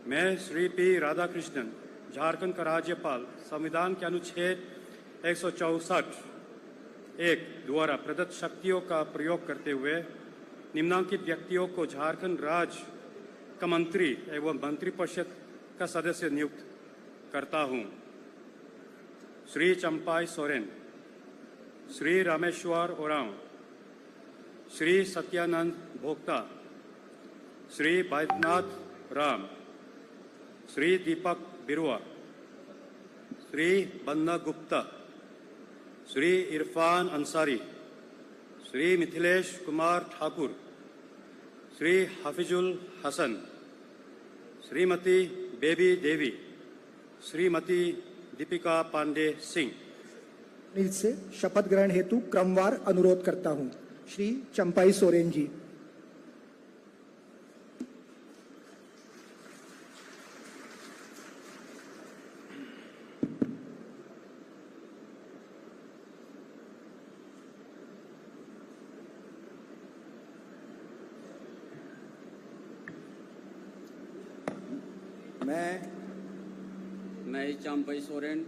मैं श्री पी राधाकृष्णन, झारखंड का राज्यपाल, संविधान के अनुच्छेद 164(1) द्वारा प्रदत्त शक्तियों का प्रयोग करते हुए निम्नांकित व्यक्तियों को झारखंड राज्य का मंत्री एवं मंत्रिपरिषद का सदस्य नियुक्त करता हूं। श्री चंपाई सोरेन, श्री रामेश्वर ओरांव, श्री सत्यानंद भोक्ता, श्री बैद्यनाथ राम, श्री दीपक बिरुआ, श्री बन्ना गुप्ता, श्री इरफान अंसारी, श्री मिथिलेश कुमार ठाकुर, श्री हफीजुल हसन, श्रीमती बेबी देवी, श्रीमती दीपिका पांडे सिंह। से शपथ ग्रहण हेतु क्रमवार अनुरोध करता हूं। श्री चंपाई सोरेन जी। मैं चंपाई सोरेन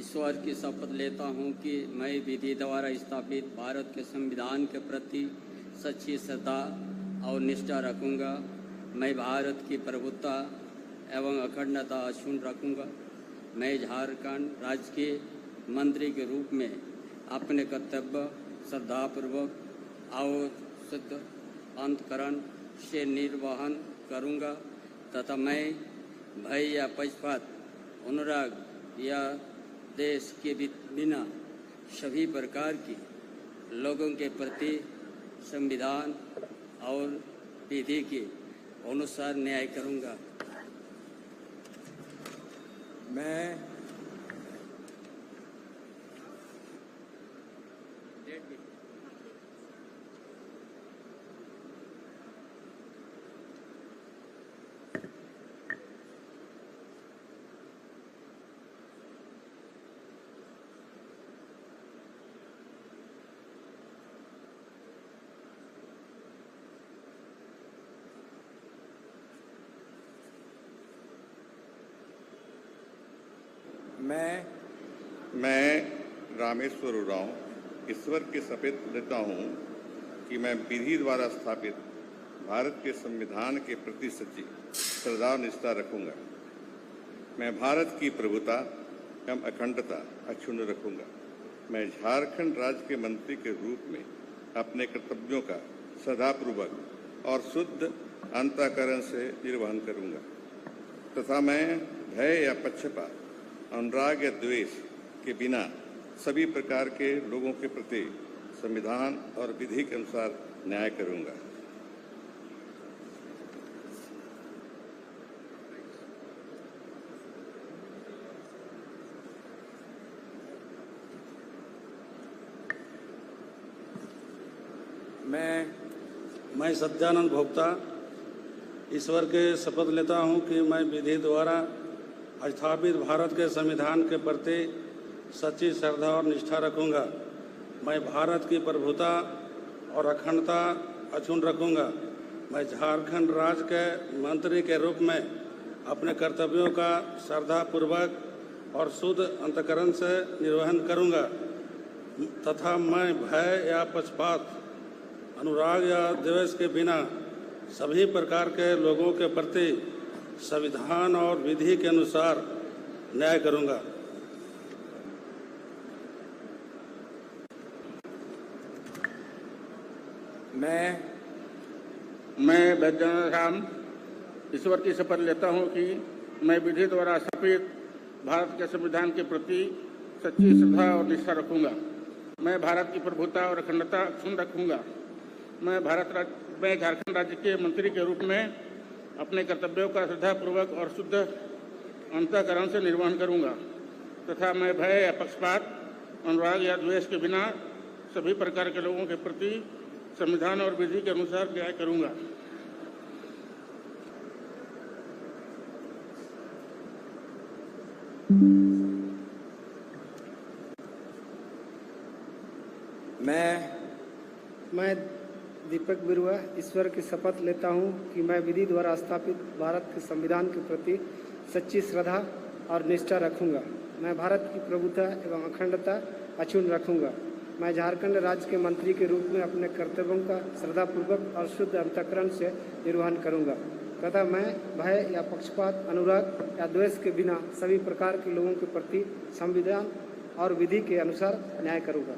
ईश्वर की शपथ लेता हूं कि मैं विधि द्वारा स्थापित भारत के संविधान के प्रति सच्ची श्रद्धा और निष्ठा रखूंगा। मैं भारत की प्रभुता एवं अखंडता अक्षुण्ण रखूंगा। मैं झारखंड राज्य के मंत्री के रूप में अपने कर्तव्य श्रद्धापूर्वक और शुद्ध अंतःकरण से निर्वहन करूंगा तथा मैं भय या पक्षपात, अनुराग या देश के बिना सभी प्रकार की लोगों के प्रति संविधान और विधि के अनुसार न्याय करूंगा। मैं रामेश्वर उरांव ईश्वर की शपथ लेता हूं कि मैं विधि द्वारा स्थापित भारत के संविधान के प्रति सच्ची श्रद्धा और निष्ठा रखूंगा। मैं भारत की प्रभुता एवं अखंडता अक्षुण्ण रखूंगा। मैं झारखंड राज्य के मंत्री के रूप में अपने कर्तव्यों का श्रद्धापूर्वक और शुद्ध अंतःकरण से निर्वहन करूंगा तथा मैं भय या पक्षपात, अनुराग या द्वेष के बिना सभी प्रकार के लोगों के प्रति संविधान और विधि के अनुसार न्याय करूंगा। मैं सत्यानंद भोक्ता ईश्वर के शपथ लेता हूं कि मैं विधि द्वारा स्थापित भारत के संविधान के प्रति सच्ची श्रद्धा और निष्ठा रखूंगा। मैं भारत की प्रभुता और अखंडता अक्षुण्ण रखूंगा। मैं झारखंड राज्य के मंत्री के रूप में अपने कर्तव्यों का श्रद्धापूर्वक और शुद्ध अंतःकरण से निर्वहन करूंगा तथा मैं भय या पक्षपात, अनुराग या द्वेष के बिना सभी प्रकार के लोगों के प्रति संविधान और विधि के अनुसार न्याय करूंगा। मैं बैद्यनाथ राम ईश्वर की शपथ लेता हूं कि मैं विधि द्वारा स्थापित भारत के संविधान के प्रति सच्ची श्रद्धा और निष्ठा रखूंगा। मैं भारत की प्रभुता और अखंडता अक्षुण्ण रखूंगा। मैं झारखंड राज्य के मंत्री के रूप में अपने कर्तव्यों का श्रद्धापूर्वक और शुद्ध अंतःकरण से निर्वहन करूंगा तथा मैं भय या पक्षपात, अनुराग या द्वेष के बिना सभी प्रकार के लोगों के प्रति संविधान और विधि के अनुसार न्याय करूंगा। मैं दीपक बिरुआ ईश्वर की शपथ लेता हूँ कि मैं विधि द्वारा स्थापित भारत के संविधान के प्रति सच्ची श्रद्धा और निष्ठा रखूँगा। मैं भारत की प्रभुता एवं अखंडता अक्षुण्ण रखूँगा। मैं झारखंड राज्य के मंत्री के रूप में अपने कर्तव्यों का श्रद्धापूर्वक और शुद्ध अंतःकरण से निर्वहन करूँगा तथा मैं भय या पक्षपात, अनुराग या द्वेष के बिना सभी प्रकार के लोगों के प्रति संविधान और विधि के अनुसार न्याय करूँगा।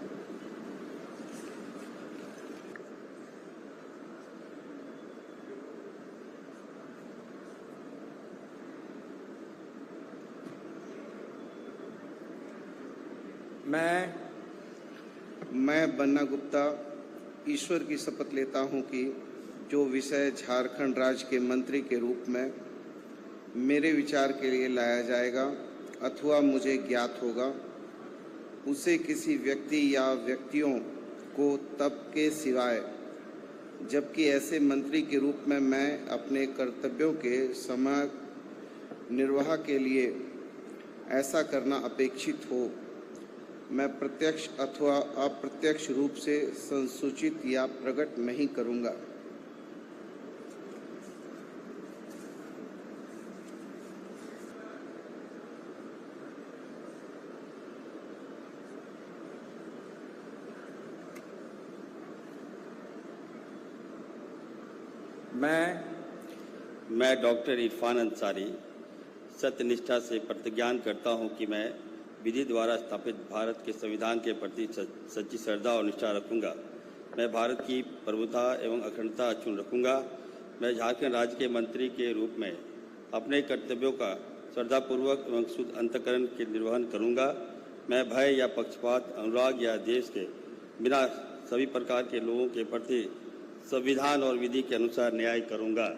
मैं बन्ना गुप्ता ईश्वर की शपथ लेता हूं कि जो विषय झारखंड राज्य के मंत्री के रूप में मेरे विचार के लिए लाया जाएगा अथवा मुझे ज्ञात होगा, उसे किसी व्यक्ति या व्यक्तियों को तब के सिवाय जबकि ऐसे मंत्री के रूप में मैं अपने कर्तव्यों के समय निर्वाह के लिए ऐसा करना अपेक्षित हो, मैं प्रत्यक्ष अथवा अप्रत्यक्ष रूप से संसूचित या प्रकट नहीं करूँगा। मैं डॉक्टर इरफान अंसारी सत्यनिष्ठा से प्रतिज्ञान करता हूं कि मैं विधि द्वारा स्थापित भारत के संविधान के प्रति सच्ची श्रद्धा और निष्ठा रखूंगा। मैं भारत की प्रभुता एवं अखंडता अक्षुण्ण रखूंगा। मैं झारखंड राज्य के मंत्री के रूप में अपने कर्तव्यों का श्रद्धापूर्वक एवं शुद्ध अंतःकरण के निर्वहन करूंगा। मैं भय या पक्षपात, अनुराग या देश के बिना सभी प्रकार के लोगों के प्रति संविधान और विधि के अनुसार न्याय करूंगा।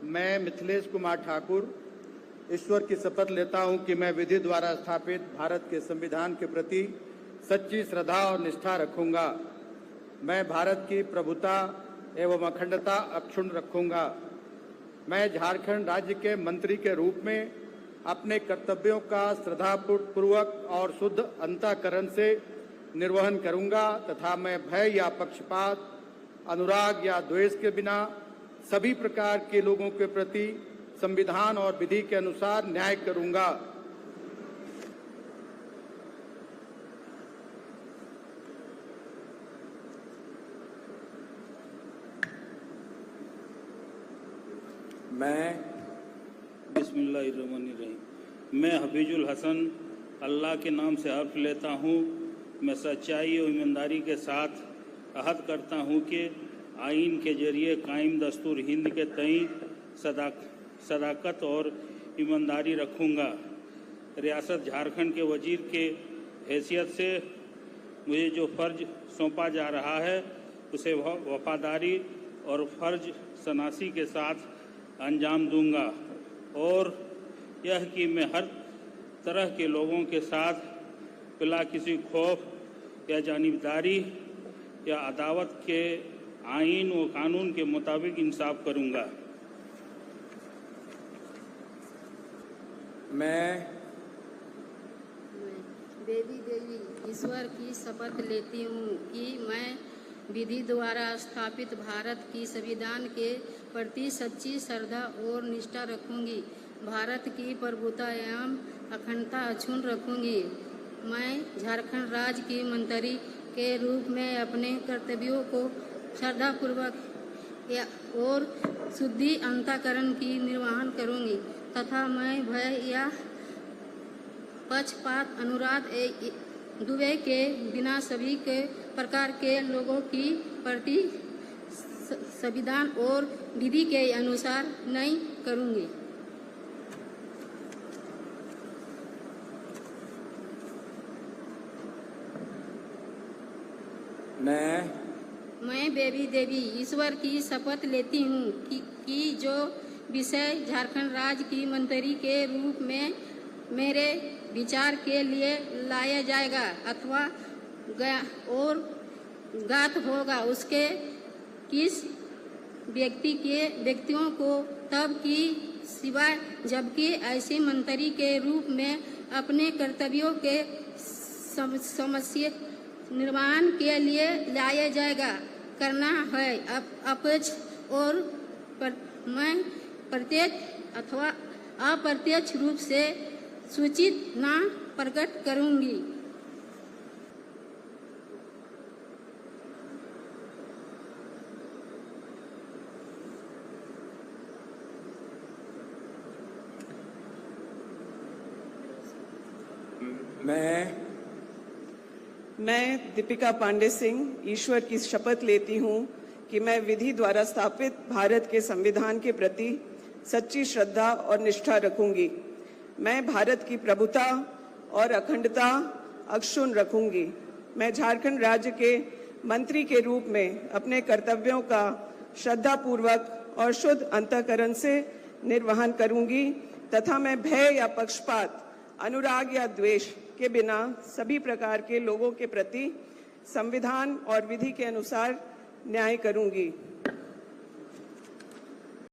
मैं मिथिलेश कुमार ठाकुर ईश्वर की शपथ लेता हूं कि मैं विधि द्वारा स्थापित भारत के संविधान के प्रति सच्ची श्रद्धा और निष्ठा रखूंगा। मैं भारत की प्रभुता एवं अखंडता अक्षुण्ण रखूंगा। मैं झारखंड राज्य के मंत्री के रूप में अपने कर्तव्यों का श्रद्धापूर्वक और शुद्ध अंतःकरण से निर्वहन करूंगा तथा मैं भय या पक्षपात, अनुराग या द्वेष के बिना सभी प्रकार के लोगों के प्रति संविधान और विधि के अनुसार न्याय करूंगा। बिस्मिल्लाहिर्रहमानिर्रहीम। मैं हफीजुल हसन अल्लाह के नाम से हल्फ लेता हूँ। मैं सच्चाई और ईमानदारी के साथ अहद करता हूँ कि आइन के जरिए कायम दस्तूर हिंद के तई सदाकत और ईमानदारी रखूँगा। रियासत झारखंड के वजीर के हैसियत से मुझे जो फ़र्ज सौंपा जा रहा है उसे वफादारी और फ़र्ज शनासी के साथ अंजाम दूंगा और यह कि मैं हर तरह के लोगों के साथ बिला किसी खौफ या जानिबदारी या अदावत के आइन व कानून के मुताबिक इंसाफ करूंगा। मैं देवी ईश्वर की शपथ लेती हूँ कि मैं विधि द्वारा स्थापित भारत की संविधान के प्रति सच्ची श्रद्धा और निष्ठा रखूंगी। भारत की प्रभुता एवं अखंडता अक्षुण्ण रखूंगी। मैं झारखंड राज्य की मंत्री के रूप में अपने कर्तव्यों को श्रद्धापूर्वक और शुद्धि अंतःकरण की निर्वहन करूंगी तथा मैं भय या पक्षपात, अनुराग दुवे के बिना सभी के प्रकार के लोगों की प्रति संविधान और विधि के अनुसार न्याय करूंगी। मैं देवी ईश्वर की शपथ लेती हूँ कि जो विषय झारखंड राज्य की मंत्री के रूप में मेरे विचार के लिए लाया जाएगा अथवा ज्ञात होगा, उसके किस व्यक्तियों को तब की सिवाय जबकि ऐसे मंत्री के रूप में अपने कर्तव्यों के समस्या निर्माण के लिए लाया जाएगा करना है। अपच और मैं प्रत्यक्ष अथवा अप्रत्यक्ष रूप से सूचित न प्रकट करूंगी। मैं दीपिका पांडे सिंह ईश्वर की शपथ लेती हूँ कि मैं विधि द्वारा स्थापित भारत के संविधान के प्रति सच्ची श्रद्धा और निष्ठा रखूंगी। मैं भारत की प्रभुता और अखंडता अक्षुण्ण रखूंगी। मैं झारखंड राज्य के मंत्री के रूप में अपने कर्तव्यों का श्रद्धापूर्वक और शुद्ध अंतःकरण से निर्वहन करूंगी तथा मैं भय या पक्षपात, अनुराग या द्वेष के बिना सभी प्रकार के लोगों के प्रति संविधान और विधि के अनुसार न्याय करूंगी।